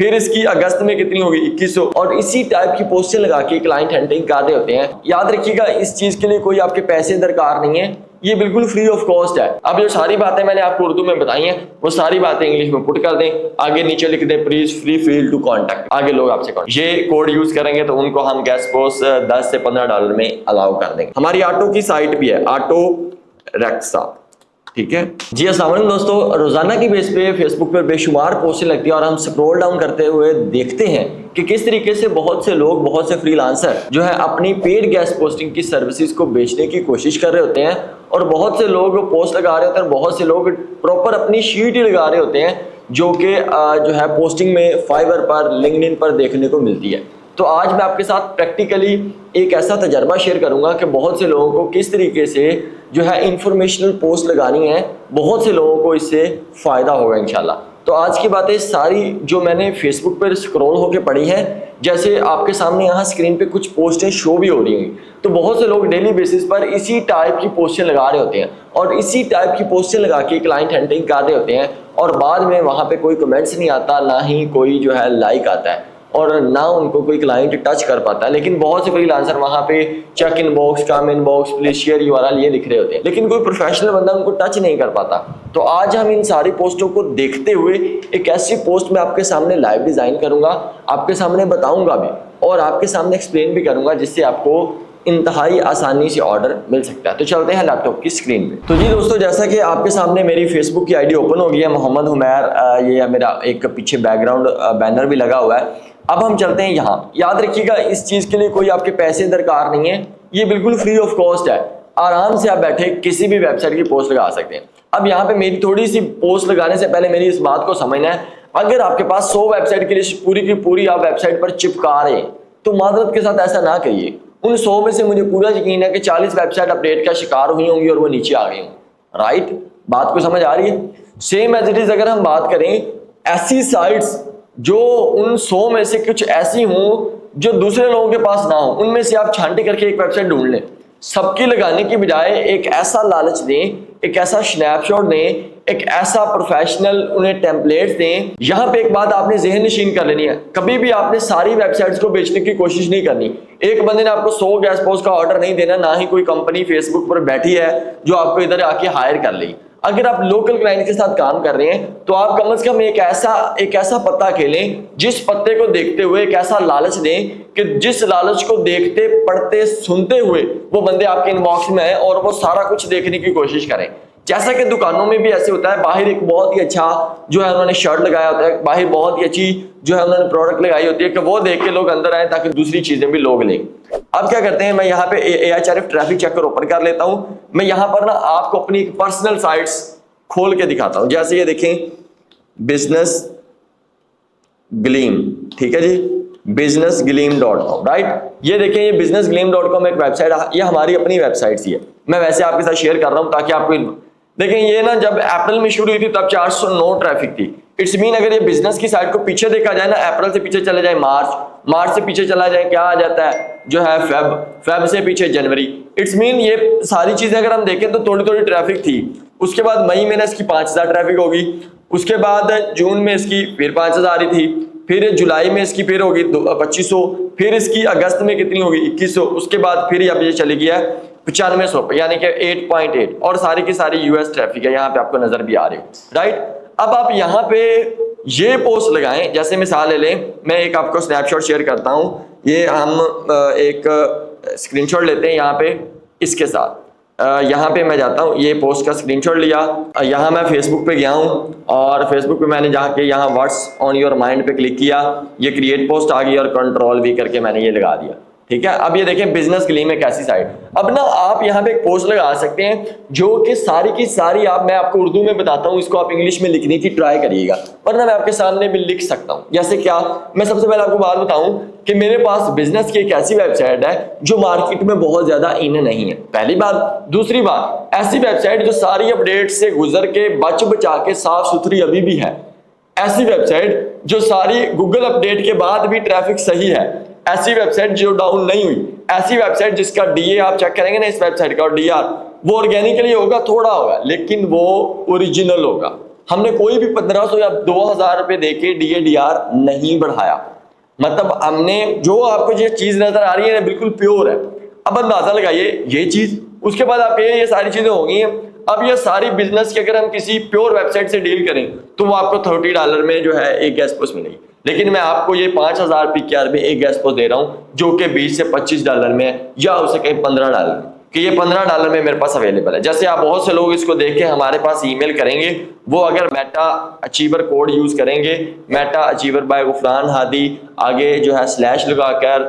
फिर इसकी अगस्त में कितनी होगी 2100, और इसी टाइप की पोस्टें लगा के क्लाइंट हंटिंग कर रहे होते हैं। याद रखिएगा इस चीज के लिए कोई आपके पैसे दरकार नहीं है, ये बिल्कुल फ्री ऑफ कॉस्ट है। अब जो सारी बातें मैंने आपको उर्दू में बताई हैं वो सारी बातें इंग्लिश में पुट कर दें, आगे नीचे लिख दें please free feel to contact, आगे लोग आपसे ये कोड यूज करेंगे तो उनको हम गेस्ट पोस्ट 10 से 15 डॉलर में अलाउ कर देंगे। हमारी ऑटो की साइट भी है, ऑटो रेक्सा, ठीक है जी। अस्सलाम वालेकुम दोस्तों, रोजाना की बेस पे फेसबुक पर बेशुमार पोस्टें लगती है और हम स्क्रॉल डाउन करते हुए देखते हैं कि किस तरीके से बहुत से लोग, बहुत से फ्रीलांसर जो है अपनी पेड गेस्ट पोस्टिंग की सर्विसेज को बेचने की कोशिश कर रहे होते हैं, और बहुत से लोग पोस्ट लगा रहे होते हैं, बहुत से लोग प्रॉपर अपनी शीट ही लगा रहे होते हैं जो कि जो है पोस्टिंग में फाइवर पर, लिंक्डइन पर देखने को मिलती है। तो आज मैं आपके साथ प्रैक्टिकली एक ऐसा तजर्बा शेयर करूंगा कि बहुत से लोगों को किस तरीके से जो है इंफॉर्मेशनल पोस्ट लगानी है, बहुत से लोगों को इससे फ़ायदा होगा इंशाल्लाह। तो आज की बातें सारी जो मैंने फेसबुक पर स्क्रॉल होकर पढ़ी हैं, जैसे आपके सामने यहाँ स्क्रीन पे कुछ पोस्टें शो भी हो रही हैं, तो बहुत से लोग डेली बेसिस पर इसी टाइप की पोस्टें लगा रहे होते हैं और इसी टाइप की पोस्टें लगा के क्लाइंट हंटिंग कर रहे होते हैं, और बाद में वहाँ पे कोई कमेंट्स नहीं आता, ना ही कोई जो है लाइक आता है, और ना उनको कोई क्लाइंट टच कर पाता है। लेकिन बहुत से फ्रीलांसर वहाँ पे check inbox, come inbox, please share URL ये लिख रहे होते हैं, लेकिन कोई प्रोफेशनल बंदा उनको टच नहीं कर पाता। तो आज हम इन सारी पोस्टों को देखते हुए एक ऐसी पोस्ट में आपके सामने लाइव डिजाइन करूंगा, आपके सामने बताऊंगा भी और आपके सामने एक्सप्लेन भी करूंगा, जिससे आपको इंतहाई आसानी से ऑर्डर मिल सकता है। तो चलते हैं लैपटॉप की स्क्रीन पे। तो जी दोस्तों, जैसा कि आपके सामने मेरी फेसबुक की आईडी ओपन हो गई है, मोहम्मद हुमैर, ये मेरा एक पीछे बैकग्राउंड बैनर भी लगा हुआ है। अब हम चलते हैं यहाँ। याद रखिएगा इस चीज के लिए कोई आपके पैसे दरकार नहीं है, ये बिल्कुल फ्री ऑफ कॉस्ट है। आराम से आप बैठे किसी भी वेबसाइट की पोस्ट लगा सकते हैं। अब यहाँ पे मेरी थोड़ी सी पोस्ट लगाने से पहले मेरी इस बात को समझना है, अगर आपके पास 100 वेबसाइट की लिस्ट पूरी की पूरी आप वेबसाइट पर चिपका रहे हैं तो माजरत के साथ ऐसा ना करिए। उन 100 में से मुझे पूरा यकीन है कि 40 वेबसाइट अपडेट का शिकार हुई होंगी और वो नीचे आ गई होंगी। राइट, बात को समझ आ रही है? सेम एज इट इज अगर हम बात करें ऐसी साइट्स जो उन 100 में से कुछ ऐसी हों जो दूसरे लोगों के पास ना हो, उनमें से आप छांटी करके एक वेबसाइट ढूंढ लें। सबकी लगाने की बजाय एक ऐसा लालच दें, एक ऐसा स्नैपशॉट दें, एक ऐसा प्रोफेशनल उन्हें टेम्पलेट्स दें। यहाँ पे एक बात आपने ज़हन नशीन कर लेनी है, कभी भी आपने सारी वेबसाइट्स को बेचने की कोशिश नहीं करनी। एक बंदे ने आपको 100 गेस्ट पोस्ट का ऑर्डर नहीं देना, ना ही कोई कंपनी फेसबुक पर बैठी है जो आपको इधर आके हायर कर लेगी। अगर आप लोकल क्लाइंट के साथ काम कर रहे हैं तो आप कम से कम एक ऐसा पत्ता खेलें, जिस पत्ते को देखते हुए एक ऐसा लालच दें कि जिस लालच को देखते, पढ़ते, सुनते हुए वो बंदे आपके इनबॉक्स में आए और वो सारा कुछ देखने की कोशिश करें। जैसा कि दुकानों में भी ऐसे होता है, बाहर एक बहुत ही अच्छा जो है उन्होंने शर्ट लगाया होता है, बाहर बहुत ही अच्छी जो है उन्होंने प्रोडक्ट लगाई होती है कि वो देख के लोग अंदर आए ताकि दूसरी चीजें भी लोग लें। अब क्या करते हैं, मैं यहाँ पे AHRF ट्रैफिक चेकर ओपन कर लेता हूँ। मैं यहाँ पर ना आपको अपनी पर्सनल साइट्स खोल के दिखाता हूँ। जैसे ये देखें, बिजनेस ग्लीम, ठीक है जी, businessgleam.com, राइट। ये देखें, ये businessgleam.com एक वेबसाइट, ये हमारी अपनी वेबसाइट ही है। मैं वैसे आपके साथ शेयर कर रहा हूँ ताकि आपको देखें। ये ना जब अप्रैल में शुरू हुई थी तब 409 ट्रैफिक थी। इट्स मीन अगर ये बिजनेस की साइट को पीछे देखा जाए ना, अप्रैल से पीछे चले जाए मार्च से पीछे चला जाए, क्या आ जाता है जो है फेब से पीछे जनवरी। इट्स मीन ये सारी चीजें अगर हम देखें तो थोड़ी थोड़ी ट्रैफिक थी। उसके बाद मई में ना इसकी 5000 ट्रैफिक होगी, उसके बाद जून में इसकी फिर 5000 ही थी, फिर जुलाई में इसकी फिर होगी 2500, फिर इसकी अगस्त में कितनी होगी 2100, उसके बाद फिर अब ये चली गया 9500 पे, यानी कि 8.8, और सारी की सारी यूएस ट्रैफिक है, यहाँ पे आपको नजर भी आ रही हो, राइट। अब आप यहाँ पे ये पोस्ट लगाएं, जैसे मिसाल ले लें, मैं एक आपको स्नैपशॉट शेयर करता हूँ। ये हम एक स्क्रीनशॉट लेते हैं यहाँ पे इसके साथ। यहाँ पे मैं जाता हूँ, ये पोस्ट का स्क्रीनशॉट लिया, यहाँ मैं फेसबुक पे गया हूँ और फेसबुक पे मैंने जाके यहाँ व्हाट्स ऑन योर माइंड पे क्लिक किया, ये क्रिएट पोस्ट आ गई और कंट्रोल वी करके मैंने ये लगा दिया, ठीक है। अब ये देखें, बिजनेस ग्लीम एक ऐसी साइट। अब ना आप यहाँ पे एक पोस्ट लगा सकते हैं जो कि सारी की सारी मैं आपको उर्दू में बताता हूँ, इसको आप इंग्लिश में लिखने की ट्राई करिएगा, वरना मैं आपके सामने भी लिख सकता हूँ। जैसे क्या, मैं सबसे पहले आपको बात बताऊं कि मेरे पास बिजनेस की एक ऐसी वेबसाइट है जो मार्केट में बहुत ज्यादा इन नहीं है, पहली बात। दूसरी बात, ऐसी वेबसाइट जो सारी अपडेट से गुजर के बच बचा के साफ सुथरी अभी भी है, ऐसी वेबसाइट जो सारी गूगल अपडेट के बाद भी ट्रैफिक सही है, ऐसी वेबसाइट जो डाउन नहीं हुई, ऐसी वेबसाइट जिसका डीए आप चेक करेंगे ना इस वेबसाइट का, और डीआर वो ऑर्गेनिकली होगा, थोड़ा होगा, लेकिन वो ओरिजिनल होगा। हमने कोई भी 1500 या 2000 रुपए देके DADR नहीं बढ़ाया। मतलब हमने जो आपको ये चीज नजर आ रही है ना बिल्कुल प्योर है। अब अंदाजा लगाइए ये चीज, उसके बाद आप ये सारी चीजें होंगी हैं। अब ये सारी बिजनेस की अगर हम किसी प्योर वेबसाइट से डील करें तो वो आपको $30 में जो है एक गैस पोस्ट मिलेगी, लेकिन मैं आपको ये 5000 PKR में एक गैस पोस्ट दे रहा हूँ जो कि $20 से $25 में है, या उसे कहीं $15 में, कि ये $15 में मेरे पास अवेलेबल है। जैसे आप बहुत से लोग इसको देख के हमारे पास ईमेल करेंगे, वो अगर मेटा अचीवर कोड यूज करेंगे, meta achiever by Gufran Hadi, आगे जो है स्लैश लगाकर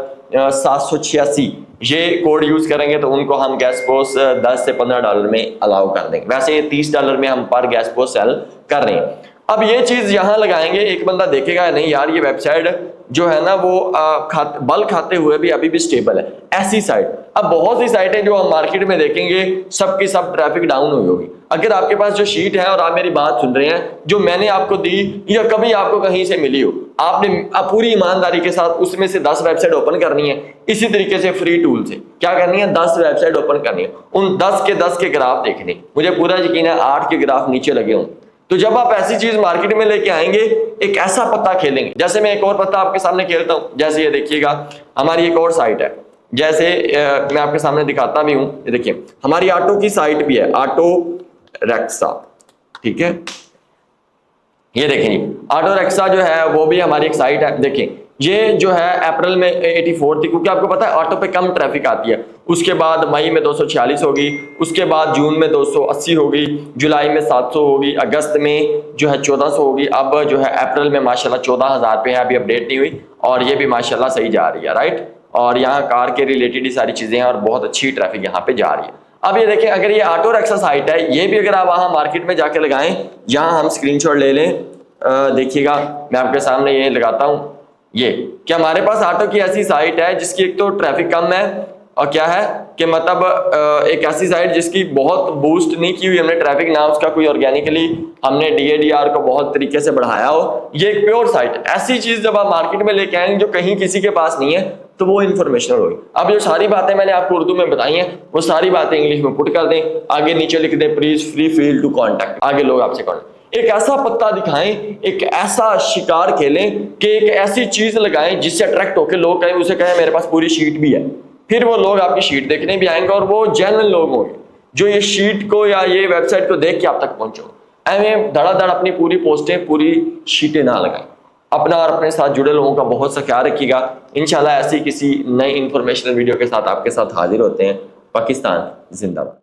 786 ये कोड यूज करेंगे तो उनको हम गैस पोस्ट $10 से $15 में अलाउ कर देंगे। वैसे ये $30 में हम पर गैस पोस्ट सेल कर रहे हैं। अब ये चीज यहां लगाएंगे, एक बंदा देखेगा नहीं यार ये वेबसाइट जो है ना वो बल खाते हुए भी अभी भी स्टेबल है। ऐसी साइट, अब बहुत सी साइटें जो हम मार्केट में देखेंगे सबकी सब ट्रैफिक डाउन हुई होगी। अगर आपके पास जो शीट है और आप मेरी बात सुन रहे हैं जो मैंने आपको दी या कभी आपको कहीं से मिली हो, आपने पूरी ईमानदारी के साथ उसमें से 10 वेबसाइट ओपन करनी है। इसी तरीके से फ्री टूल से क्या करनी है, 10 वेबसाइट ओपन करनी है, उन 10 के ग्राफ देखने। मुझे पूरा यकीन है 8 के ग्राफ नीचे लगे हों। तो जब आप ऐसी चीज मार्केट में लेके आएंगे, एक ऐसा पत्ता खेलेंगे। जैसे मैं एक और पत्ता आपके सामने खेलता हूं, जैसे ये देखिएगा हमारी एक और साइट है, जैसे मैं आपके सामने दिखाता भी हूं। ये देखिए हमारी ऑटो की साइट भी है, ऑटो रिक्शा, ठीक है। ये देखें ऑटो रिक्शा जो है वो भी हमारी एक साइट है। देखें ये जो है अप्रैल में 84 थी, क्योंकि आपको पता है ऑटो पे कम ट्रैफिक आती है। उसके बाद मई में 246 होगी, उसके बाद जून में 280 होगी, जुलाई में 700 होगी, अगस्त में जो है 1400 होगी। अब जो है अप्रैल में माशाल्लाह 14,000 पे है, अभी अपडेट नहीं हुई, और ये भी माशाल्लाह सही जा रही है, राइट। और यहाँ कार के रिलेटेड ही सारी चीजें हैं और बहुत अच्छी ट्रैफिक यहाँ पे जा रही है। अब ये देखें अगर ये ऑटो रिक्शा साइट है, ये भी अगर आप वहाँ मार्केट में जाके लगाएं, यहाँ हम स्क्रीनशॉट ले लें, देखिएगा मैं आपके सामने ये लगाता हूँ। ये कि हमारे पास ऑटो की ऐसी साइट है जिसकी एक तो ट्रैफिक कम है, और क्या है कि मतलब एक ऐसी साइट जिसकी बहुत बूस्ट नहीं की हुई हमने ट्रैफिक, ना उसका कोई ऑर्गेनिकली हमने DADR को बहुत तरीके से बढ़ाया हो। ये एक प्योर साइट, ऐसी चीज जब आप मार्केट में लेके आएंगे जो कहीं किसी के पास नहीं है तो वो इन्फॉर्मेशनल होगी। अब जो सारी बातें मैंने आपको उर्दू में बताई हैं वो सारी बातें इंग्लिश में पुट कर दें, आगे नीचे लिख दें please free feel to contact, आगे लोग आपसे कॉन्टैक्ट। एक ऐसा पत्ता दिखाएं, एक ऐसा शिकार खेलें कि एक ऐसी चीज लगाएं जिससे अट्रैक्ट होकर लोग कहें, उसे कहें मेरे पास पूरी शीट भी है। फिर वो लोग आपकी शीट देखने भी आएंगे और वो जेन्युइन लोग होंगे जो ये शीट को या ये वेबसाइट को देख के आप तक पहुंचो। ऐਵੇਂ धड़ाधड़ अपनी पूरी पोस्टें पूरी शीटें ना लगाएं। अपना और अपने साथ जुड़े लोगों का बहुत सा ख्याल रखिएगा। इंशाल्लाह ऐसी किसी नई इंफॉर्मेशनल वीडियो के साथ आपके साथ हाजिर होते हैं। पाकिस्तान जिंदाबाद।